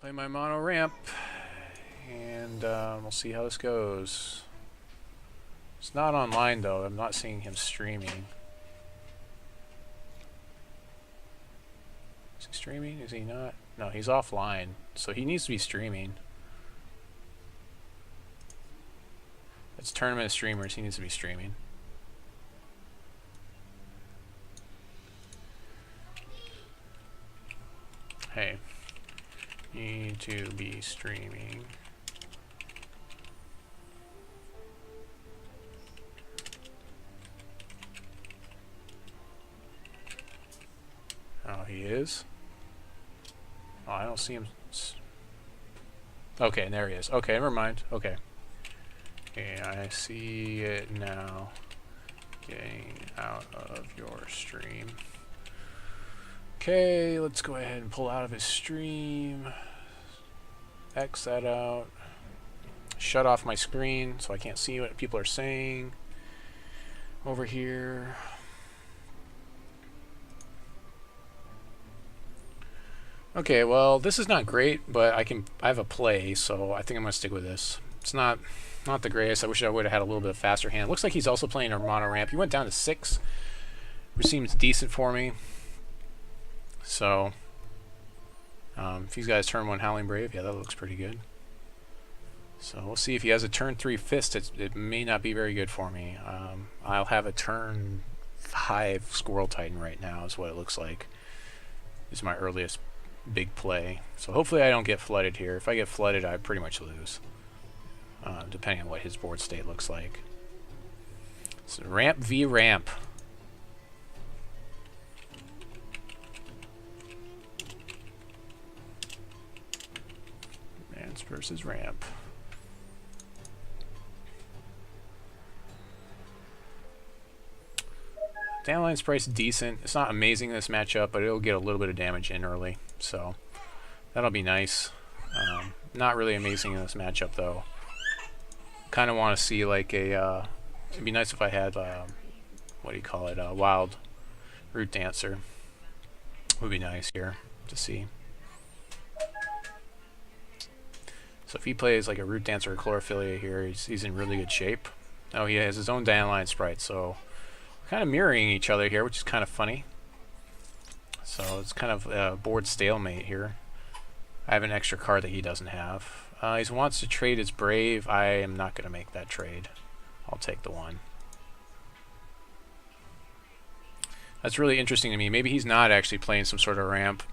Play my mono ramp, and we'll see how this goes. It's not online though. I'm not seeing him streaming. Is he streaming? Is he not? No, he's offline. So he needs to be streaming. It's tournament of streamers. He needs to be streaming. Hey, you need to be streaming. Oh, he is? Oh, I don't see him. Okay, there he is. Okay, never mind. Okay. Okay, I see it now. Getting out of your stream. Okay, let's go ahead and pull out of his stream. X that out. Shut off my screen so I can't see what people are saying over here. Okay, well, this is not great, but I have a play, so I think I'm gonna stick with this. It's not the greatest. I wish I would have had a little bit of faster hand. Looks like he's also playing a mono ramp. He went down to 6, which seems decent for me. So, if he's got his turn 1 Howling Brave, yeah, that looks pretty good. So we'll see if he has a turn 3 Fist. It may not be very good for me. I'll have a turn 5 Squirrel Titan right now is what it looks like. This is my earliest big play. So hopefully I don't get flooded here. If I get flooded, I pretty much lose. Depending on what his board state looks like. So ramp v ramp. Mans versus ramp. Dandelion Sprite's decent. It's not amazing in this matchup, but it'll get a little bit of damage in early. So that'll be nice. Not really amazing in this matchup though. Kind of want to see like a it'd be nice if I had what do you call it, a wild root dancer. Would be nice here to see. So if he plays like a root dancer or Chlorophyllia here, he's in really good shape. Oh, he has his own Dandelion Sprite, so kind of mirroring each other here, which is kind of funny. So it's kind of a board stalemate here. I have an extra card that he doesn't have. He wants to trade his Brave. I am not going to make that trade. I'll take the 1. That's really interesting to me. Maybe he's not actually playing some sort of ramp.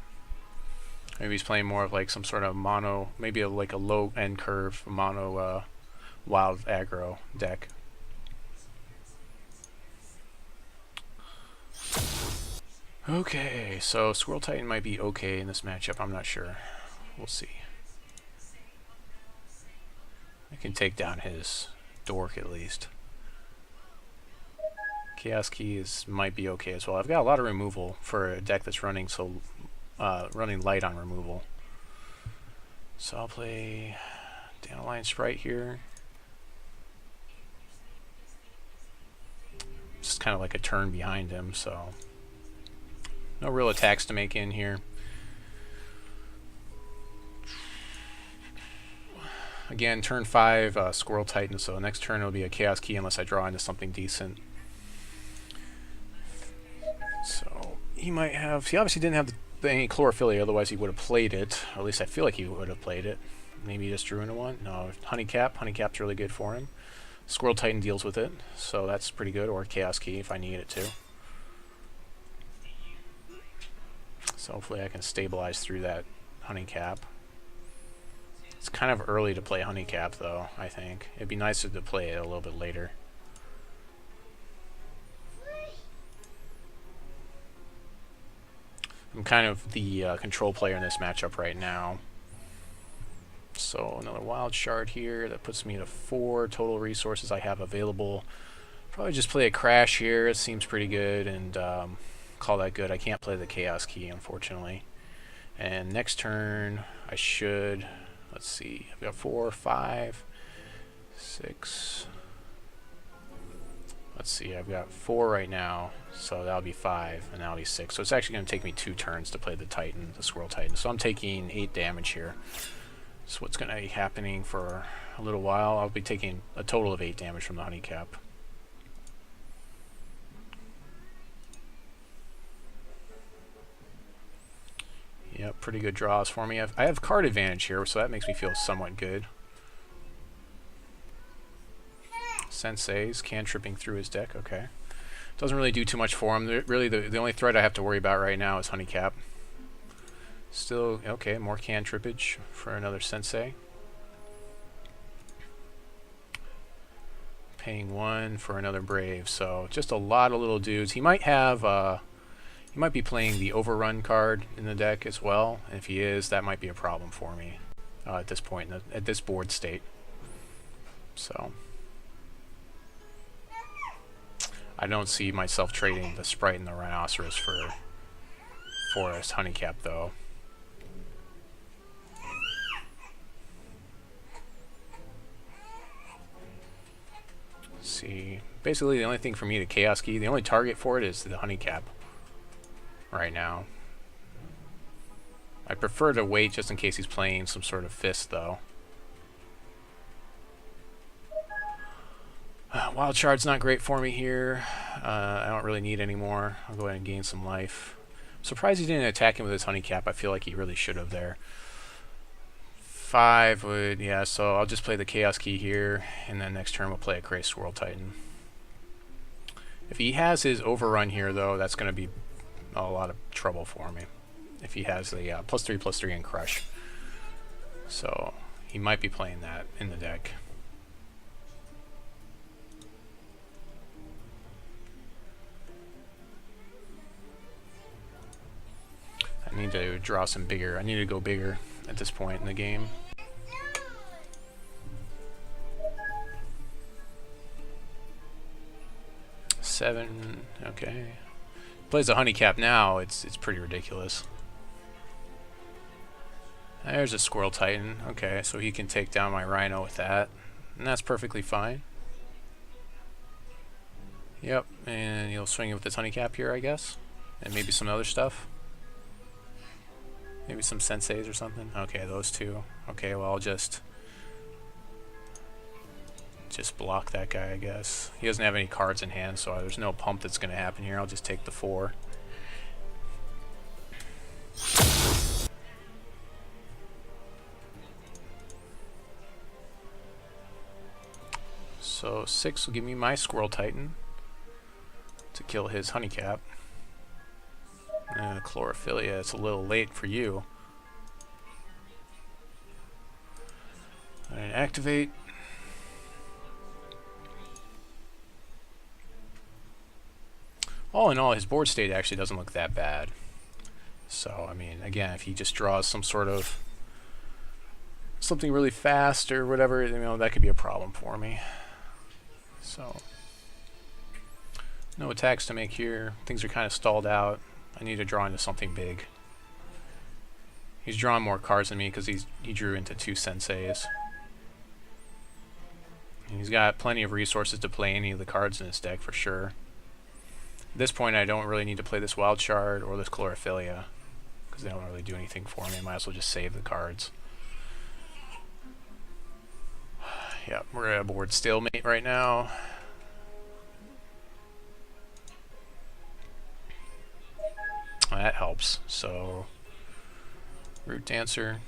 Maybe he's playing more of like some sort of mono, maybe like a low end curve mono wild aggro deck. Okay, so Squirrel Titan might be okay in this matchup. I'm not sure. We'll see. I can take down his dork at least. Chaos Key might be okay as well. I've got a lot of removal for a deck that's running running light on removal. So I'll play Dandelion Sprite here. Just kind of like a turn behind him, so no real attacks to make in here. Again, turn 5 Squirrel Titan, so next turn it'll be a Chaos Key unless I draw into something decent. So he might have, he obviously didn't have any Chlorophyllia, otherwise he would have played it. Or at least I feel like he would have played it. Maybe he just drew into one. No, Honeycap. Honeycap's really good for him. Squirrel Titan deals with it, so that's pretty good. Or Chaos Key if I need it to. So hopefully I can stabilize through that Honeycap. It's kind of early to play Honeycap though, I think. It'd be nicer to play it a little bit later. I'm kind of the control player in this matchup right now. So another wild shard here. That puts me to 4 total resources I have available. Probably just play a crash here. It seems pretty good, and call that good. I can't play the Chaos Key, unfortunately. And next turn, I should... Let's see. I've got 4, 5, 6. Let's see, I've got 4 right now, so that'll be 5, and that'll be 6. So it's actually going to take me 2 turns to play the Titan, the Squirrel Titan. So I'm taking 8 damage here. So what's going to be happening for a little while, I'll be taking a total of 8 damage from the Honeycap. Yep, pretty good draws for me. I have card advantage here, so that makes me feel somewhat good. Sensei's cantripping through his deck, okay. Doesn't really do too much for him. Really, the only threat I have to worry about right now is Honeycap. Still, okay, more cantrippage for another Sensei. Paying 1 for another Brave, so just a lot of little dudes. He might have, he might be playing the Overrun card in the deck as well. And if he is, that might be a problem for me at this point, at this board state. So I don't see myself trading the Sprite and the Rhinoceros for Forest Honeycap, though. Let's see, basically the only thing for me to Chaos Key, the only target for it is the Honeycap right now. I prefer to wait just in case he's playing some sort of Fist, though. Wild Shard's not great for me here. I don't really need any more. I'll go ahead and gain some life. I'm surprised he didn't attack him with his Honeycap. I feel like he really should have there. 5 would, yeah, so I'll just play the Chaos Key here, and then next turn we'll play a Crazed Squirrel Titan. If he has his Overrun here, though, that's going to be a lot of trouble for me. If he has the +3/+3 and Crush. So he might be playing that in the deck. I need to draw some bigger. I need to go bigger at this point in the game. Seven, okay. Plays a Honeycap now, it's pretty ridiculous. There's a Squirrel Titan. Okay, so he can take down my Rhino with that. And that's perfectly fine. Yep, and he'll swing it with his Honeycap here, I guess. And maybe some other stuff. Maybe some Senseis or something. Okay, those two. Okay, well, I'll just block that guy, I guess. He doesn't have any cards in hand, so there's no pump that's going to happen here. I'll just take the 4. So 6 will give me my Squirrel Titan to kill his Honeycap. Chlorophyllia, it's a little late for you. And activate. All in all, his board state actually doesn't look that bad. So, I mean, again, if he just draws some sort of something really fast or whatever, you know, that could be a problem for me. So, no attacks to make here. Things are kind of stalled out. I need to draw into something big. He's drawing more cards than me because he drew into 2 Senseis. And he's got plenty of resources to play any of the cards in his deck for sure. At this point, I don't really need to play this Wild Shard or this Chlorophyllia because they don't really do anything for me. I might as well just save the cards. Yeah, we're at a board stalemate right now. That helps. So, Root Dancer.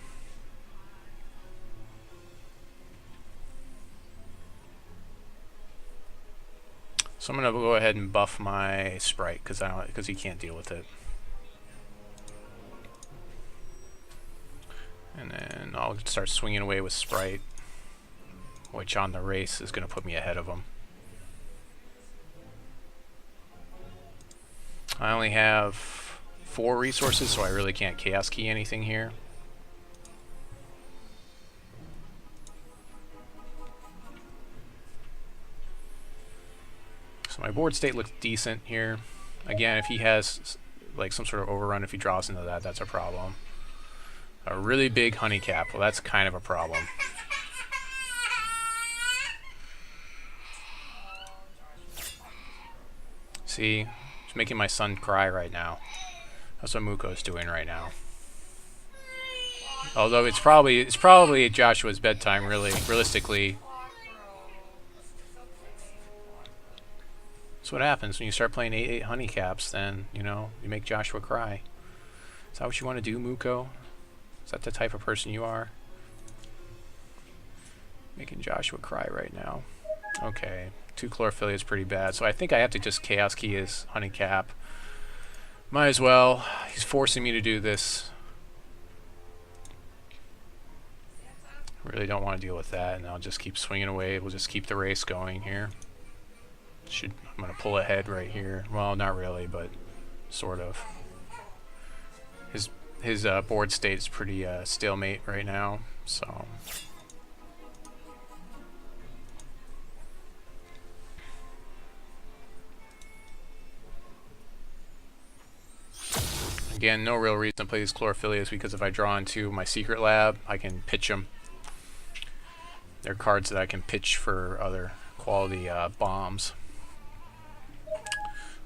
So I'm gonna go ahead and buff my Sprite because he can't deal with it. And then I'll start swinging away with Sprite, which on the race is gonna put me ahead of him. I only have 4 resources, so I really can't Chaos Key anything here. So my board state looks decent here. Again, if he has like some sort of overrun, if he draws into that, that's a problem. A really big Honeycap, well, that's kind of a problem. See, he's making my son cry right now. That's what Muuko's doing right now. Although it's probably Joshua's bedtime, realistically. That's what happens when you start playing 8/8 Honeycaps, then, you know, you make Joshua cry. Is that what you want to do, Muuko? Is that the type of person you are? Making Joshua cry right now. Okay, 2 Chlorophyllia is pretty bad, so I think I have to just Chaos Key his Honeycap. Might as well. He's forcing me to do this. Really don't want to deal with that, and I'll just keep swinging away. We'll just keep the race going here. I'm going to pull ahead right here. Well, not really, but sort of. His board state is pretty stalemate right now, so... Again, no real reason to play these Chlorophyllias because if I draw into my secret lab, I can pitch them. They're cards that I can pitch for other quality bombs.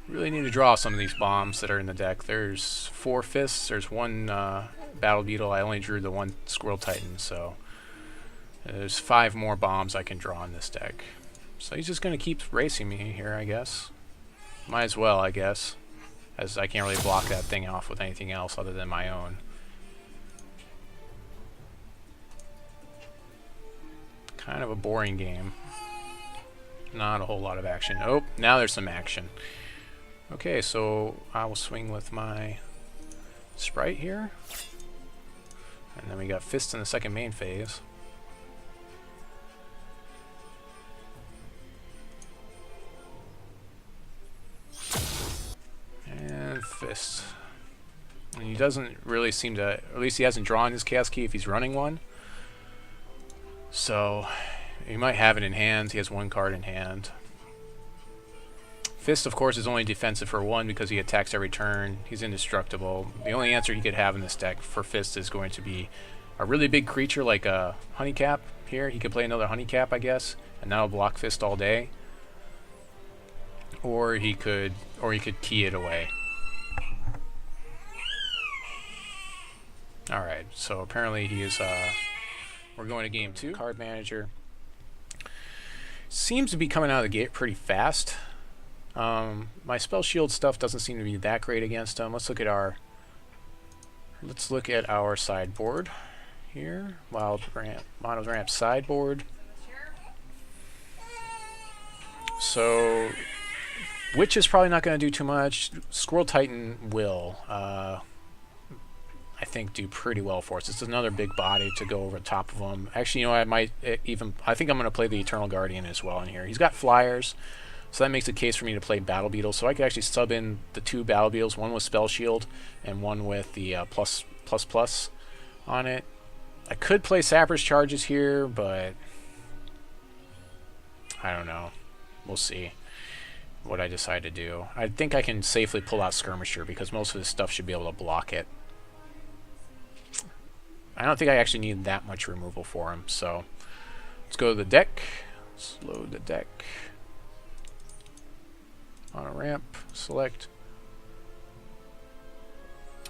Really need to draw some of these bombs that are in the deck. There's 4 Fists, there's 1 Battle Beetle. I only drew the 1 Squirrel Titan, so there's 5 more bombs I can draw in this deck. So he's just going to keep racing me here, I guess. Might as well, I guess, as I can't really block that thing off with anything else other than my own. Kind of a boring game. Not a whole lot of action. Oh, now there's some action. Okay, so I will swing with my Sprite here. And then we got Fist in the second main phase. And Fist. And he doesn't really seem to, or at least he hasn't drawn his Chaos Key if he's running one. So, he might have it in hand. He has 1 card in hand. Fist, of course, is only defensive for 1 because he attacks every turn. He's indestructible. The only answer he could have in this deck for Fist is going to be a really big creature like a Honeycap here. He could play another Honeycap, I guess, and that'll block Fist all day. Or he could key it away. Alright, so apparently he is, we're going to game 2. Card Manager. Seems to be coming out of the gate pretty fast. My Spellshield stuff doesn't seem to be that great against him. Let's look at our sideboard here. Wild Ramp, Mono's Ramp sideboard. So Witch is probably not going to do too much. Squirrel Titan will, I think, do pretty well for us. It's another big body to go over the top of him. Actually, you know, I think I'm going to play the Eternal Guardian as well in here. He's got flyers. So that makes a case for me to play Battle Beetle. So I could actually sub in the 2 Battle Beetles, one with Spellshield and one with the plus on it. I could play Sappers Charges here, but I don't know. We'll see what I decide to do. I think I can safely pull out Skirmisher because most of this stuff should be able to block it. I don't think I actually need that much removal for him. So let's go to the deck. Let's load the deck. On a ramp, select.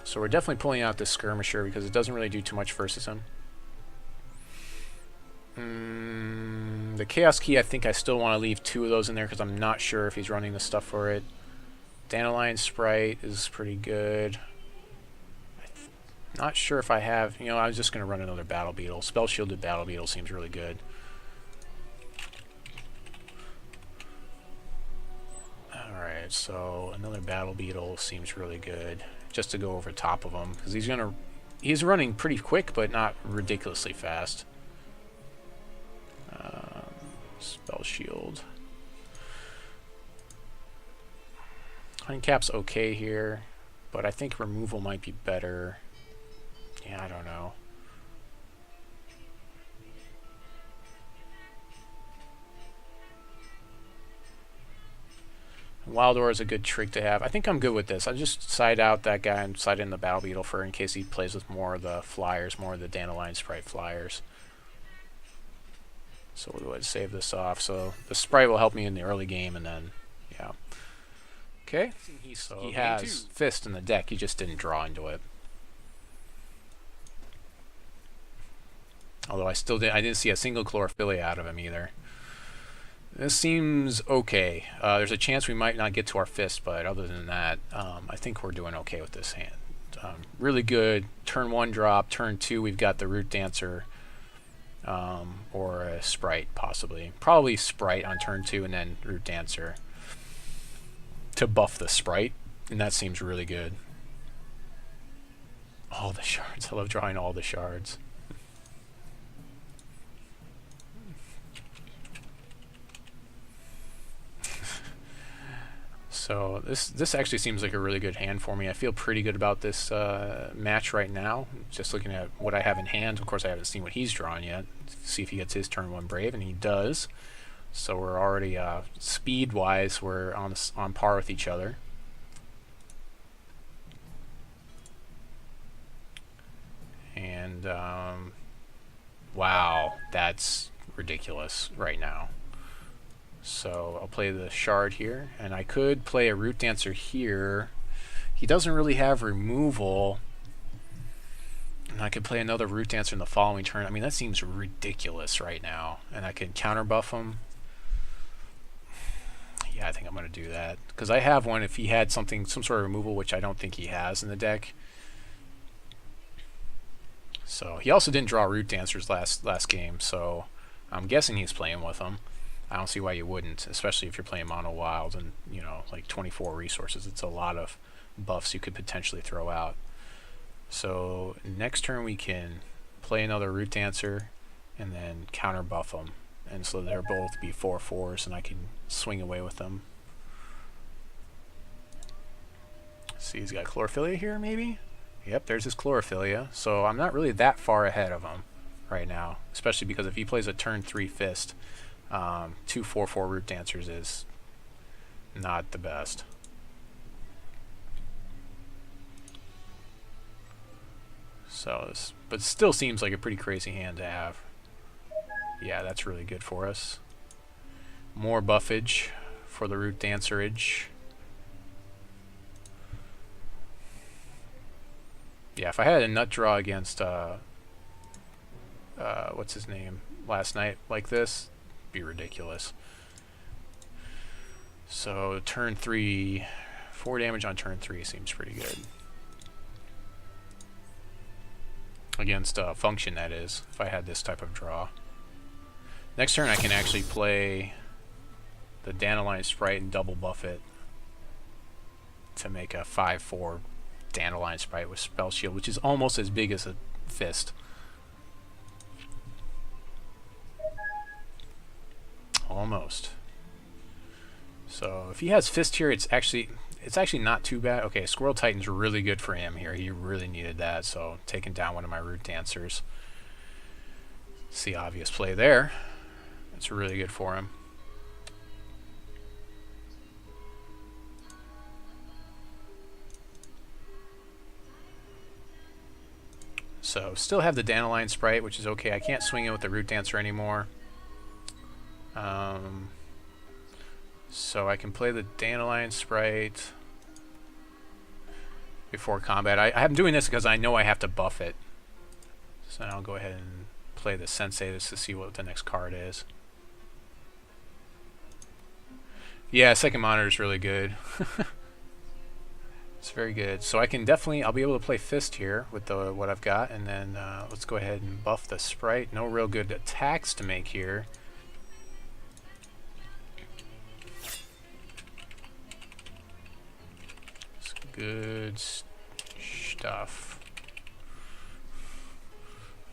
So we're definitely pulling out this Skirmisher because it doesn't really do too much versus him. The Chaos Key, I think I still want to leave 2 of those in there because I'm not sure if he's running the stuff for it. Dandelion Sprite is pretty good. Not sure if I have, you know, I was just going to run another Battle Beetle. Spell-Shielded Battle Beetle seems really good. Alright, so another Battle Beetle seems really good. Just to go over top of him. Because he's running pretty quick, but not ridiculously fast. Spellshield. Honeycap's okay here, but I think removal might be better. Yeah, I don't know. Wild Aura is a good trick to have. I think I'm good with this. I'll just side out that guy and side in the Battle Beetle for in case he plays with more of the flyers, more of the Dandelion Sprite flyers. So we'll go ahead and save this off. So the Sprite will help me in the early game, and then, yeah. Okay, so he has Fist in the deck, he just didn't draw into it. Although I didn't see a single Chlorophyllia out of him either. This seems okay. There's a chance we might not get to our Fist, but other than that, I think we're doing okay with this hand. Really good. Turn 1 drop. Turn 2 we've got the Root Dancer or a Sprite possibly. Probably Sprite on turn 2 and then Root Dancer to buff the Sprite, and that seems really good. All the shards. I love drawing all the shards. So this actually seems like a really good hand for me. I feel pretty good about this match right now. Just looking at what I have in hand. Of course, I haven't seen what he's drawn yet. See if he gets his turn 1 Brave, and he does. So we're already speed-wise, we're on par with each other. And wow, that's ridiculous right now. So I'll play the Shard here, and I could play a Root Dancer here. He doesn't really have removal, and I could play another Root Dancer in the following turn. I mean, that seems ridiculous right now, and I can counter buff him. Yeah, I think I'm going to do that, because I have one if he had some sort of removal, which I don't think he has in the deck. So he also didn't draw Root Dancers last game, so I'm guessing he's playing with them. I don't see why you wouldn't, especially if you're playing Mono Wild and, you know, like 24 resources. It's a lot of buffs you could potentially throw out. So next turn we can play another Root Dancer and then counter buff them. And so they'll both be 4/4s and I can swing away with them. See, he's got Chlorophyllia here maybe? Yep, there's his Chlorophyllia. So I'm not really that far ahead of him right now, especially because if he plays a turn 3 Fist, 2 4/4 Root Dancers is not the best. So, but still seems like a pretty crazy hand to have. Yeah, that's really good for us. More buffage for the Root Dancerage. Yeah, if I had a nut draw against what's his name last night like this, it'd be ridiculous. So turn 3, 4 damage on turn 3 seems pretty good. Against function, that is, if I had this type of draw. Next turn I can actually play the Dandelion Sprite and double buff it to make a 5/4 Dandelion Sprite with Spellshield, which is almost as big as a Fist. Almost. So if he has Fist here, it's actually not too bad. Okay, Squirrel Titan's really good for him here. He really needed that, so taking down one of my Root Dancers. See, obvious play there. It's really good for him. So still have the Dandelion Sprite, which is okay. I can't swing it with the Root Dancer anymore. So I can play the Dandelion Sprite before combat. I'm doing this because I know I have to buff it. So I'll go ahead and play the Sensei just to see what the next card is. Yeah, second monitor is really good. It's very good. So I can definitely, I'll be able to play Fist here with what I've got, and then let's go ahead and buff the Sprite. No real good attacks to make here. It's good stuff.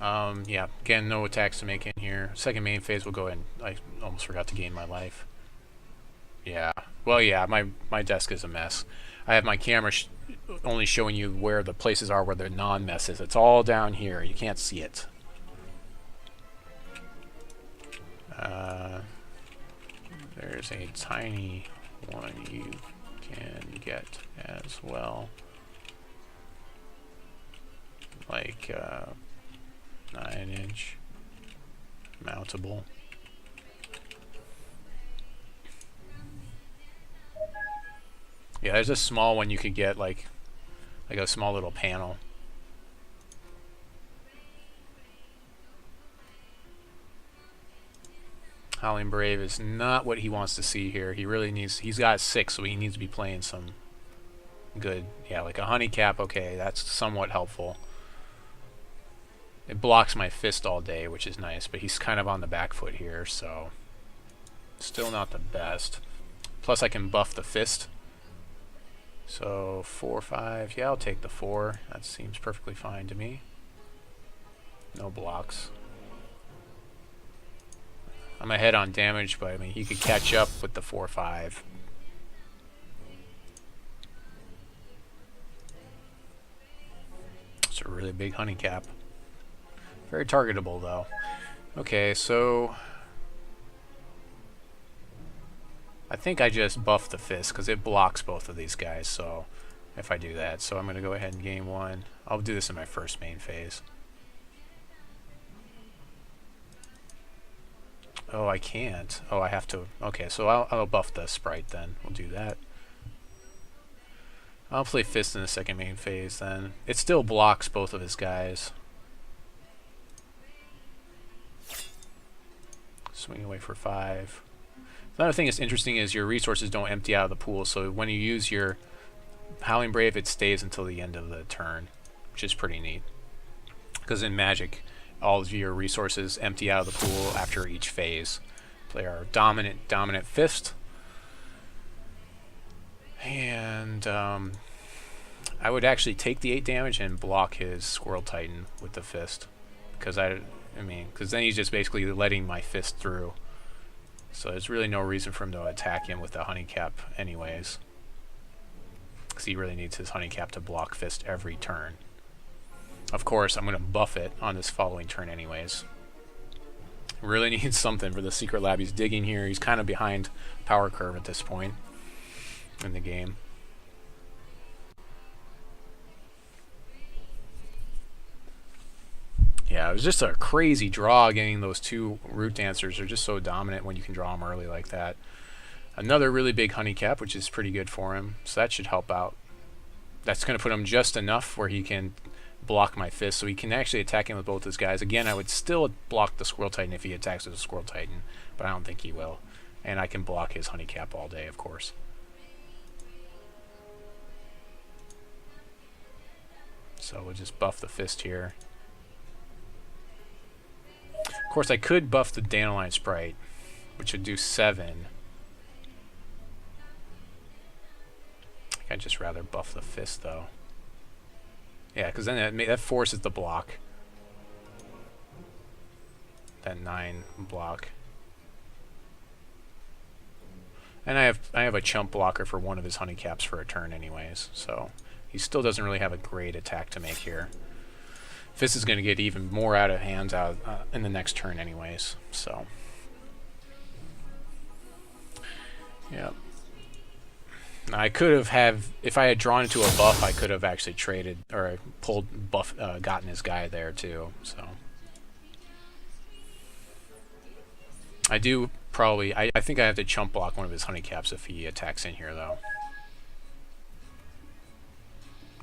Yeah, again, no attacks to make in here. Second main phase, we'll go ahead and, I almost forgot to gain my life. Yeah, well, yeah, my desk is a mess. I have my camera only showing you where the places are where the non-mess is. It's all down here. You can't see it. There's a tiny one you can get as well. Like 9-inch mountable. Yeah, there's a small one you could get, like a small little panel. Howling Brave is not what he wants to see here. He really needs... He's got 6, so he needs to be playing some good... Yeah, like a Honeycap, okay, that's somewhat helpful. It blocks my Fist all day, which is nice, but he's kind of on the back foot here, so... Still not the best. Plus I can buff the Fist. So 4, 5, yeah, I'll take the 4. That seems perfectly fine to me. No blocks. I'm ahead on damage, but I mean, he could catch up with the 4, 5. It's a really big Honeycap. Very targetable, though. Okay, so... I think I just buffed the Fist, because it blocks both of these guys, so... If I do that. So I'm going to go ahead and game 1. I'll do this in my first main phase. Oh, I can't. Oh, I have to... Okay, so I'll buff the Sprite then. We'll do that. I'll play Fist in the second main phase then. It still blocks both of his guys. Swing away for 5. Another thing that's interesting is your resources don't empty out of the pool, so when you use your Howling Brave, it stays until the end of the turn, which is pretty neat. Because in Magic, all of your resources empty out of the pool after each phase. Play our dominant Fist. And I would actually take the 8 damage and block his Squirrel Titan with the Fist. Because because then he's just basically letting my Fist through. So there's really no reason for him to attack him with the Honeycap anyways. Because he really needs his Honeycap to block Fist every turn. Of course, I'm going to buff it on this following turn anyways. Really needs something for the secret lab. He's digging here. He's kind of behind power curve at this point in the game. Yeah, it was just a crazy draw getting those 2 Root Dancers. They're just so dominant when you can draw them early like that. Another really big Honeycap, which is pretty good for him. So that should help out. That's going to put him just enough where he can block my Fist, so he can actually attack him with both his guys. Again, I would still block the Squirrel Titan if he attacks with a Squirrel Titan, but I don't think he will. And I can block his Honeycap all day, of course. So we'll just buff the Fist here. Of course, I could buff the Dandelion Sprite, which would do 7. I'd just rather buff the Fist, though. Yeah, because then that forces the block. That 9 block. And I have a chump blocker for one of his Honeycaps for a turn anyways, so he still doesn't really have a great attack to make here. Fist is going to get even more out of hand in the next turn anyways, so... Yeah. Now I could have if I had drawn into a buff, I could have actually traded, or pulled buff, gotten his guy there too, so... I do probably... I think I have to chump block one of his Honeycaps if he attacks in here, though.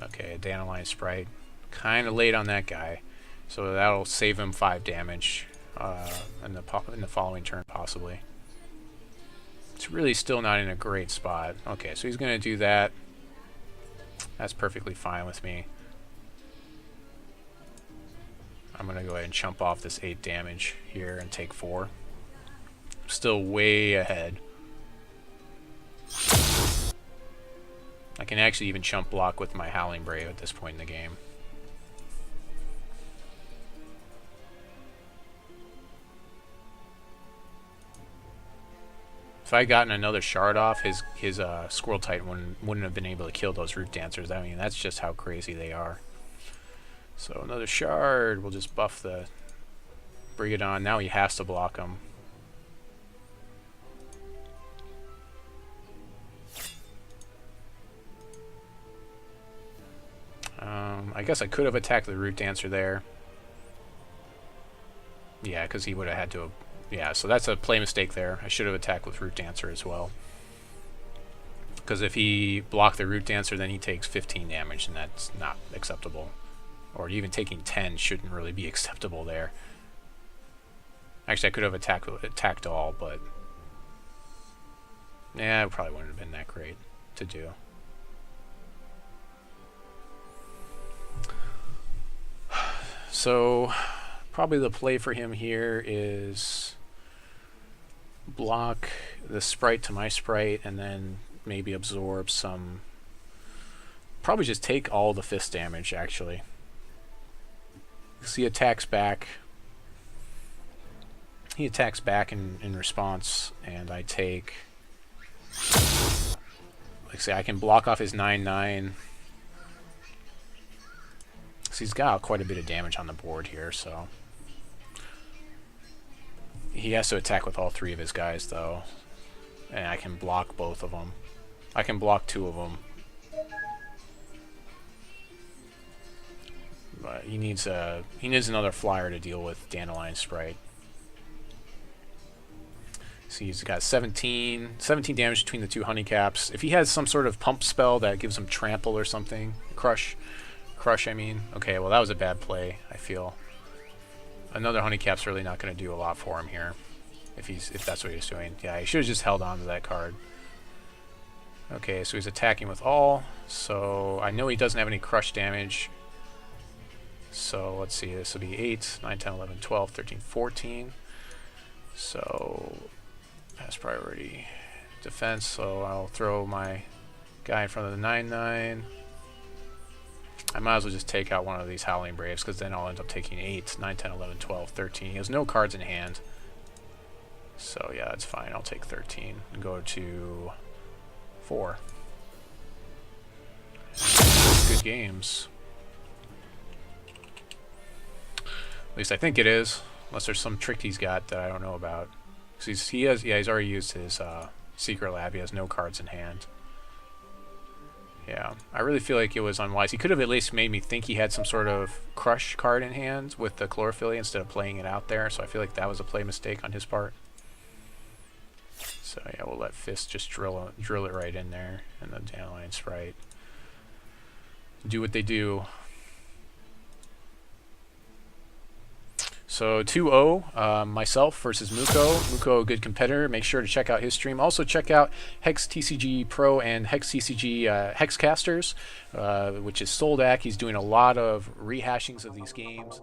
Okay, a Dandelion Sprite. Kind of late on that guy, so that'll save him 5 damage in the following turn, possibly. It's really still not in a great spot. Okay, so he's going to do that. That's perfectly fine with me. I'm going to go ahead and chump off this 8 damage here and take 4. Still way ahead. I can actually even chump block with my Howling Brave at this point in the game. If I had gotten another shard off, his Squirrel Titan wouldn't have been able to kill those Root Dancers. I mean, that's just how crazy they are. So another shard. We'll just buff the Briggadon. Now he has to block him. I guess I could have attacked the Root Dancer there. Yeah, because he would have had to have... Yeah, so that's a play mistake there. I should have attacked with Root Dancer as well. Because if he blocked the Root Dancer, then he takes 15 damage, and that's not acceptable. Or even taking 10 shouldn't really be acceptable there. Actually, I could have attacked all, but yeah, it probably wouldn't have been that great to do. So probably the play for him here is block the Sprite to my Sprite, and then maybe absorb some. Probably just take all the fist damage, actually. Because he attacks back. He attacks back in response, and I take. Like I say, I can block off his 9/9. So he's got quite a bit of damage on the board here, so. He has to attack with all 3 of his guys, though. And I can block both of them. I can block 2 of them. But he needs another flyer to deal with Dandelion Sprite. So he's got 17 damage between the 2 Honeycaps. If he has some sort of pump spell that gives him trample or something, crush, I mean. Okay, well that was a bad play, I feel. Another Honeycap's really not going to do a lot for him here, if that's what he's doing. Yeah, he should have just held on to that card. Okay, so he's attacking with all. So I know he doesn't have any crush damage. So let's see, this will be 8, 9, 10, 11, 12, 13, 14. So that's priority defense. So I'll throw my guy in front of the 9/9. I might as well just take out one of these Howling Braves, because then I'll end up taking 8, 9, 10, 11, 12, 13. He has no cards in hand. So yeah, that's fine. I'll take 13 and go to 4. Good games. At least I think it is. Unless there's some trick he's got that I don't know about. Because he's already used his Secret Lab. He has no cards in hand. Yeah, I really feel like it was unwise. He could have at least made me think he had some sort of crush card in hand with the Chlorophyllia instead of playing it out there. So I feel like that was a play mistake on his part. So yeah, we'll let Fist just drill it right in there, and the Dandelion Sprite do what they do. So 2-0, myself versus Muuko. Muuko, a good competitor. Make sure to check out his stream. Also check out Hex TCG Pro and Hex TCG Hexcasters, which is Soldak. He's doing a lot of rehashings of these games.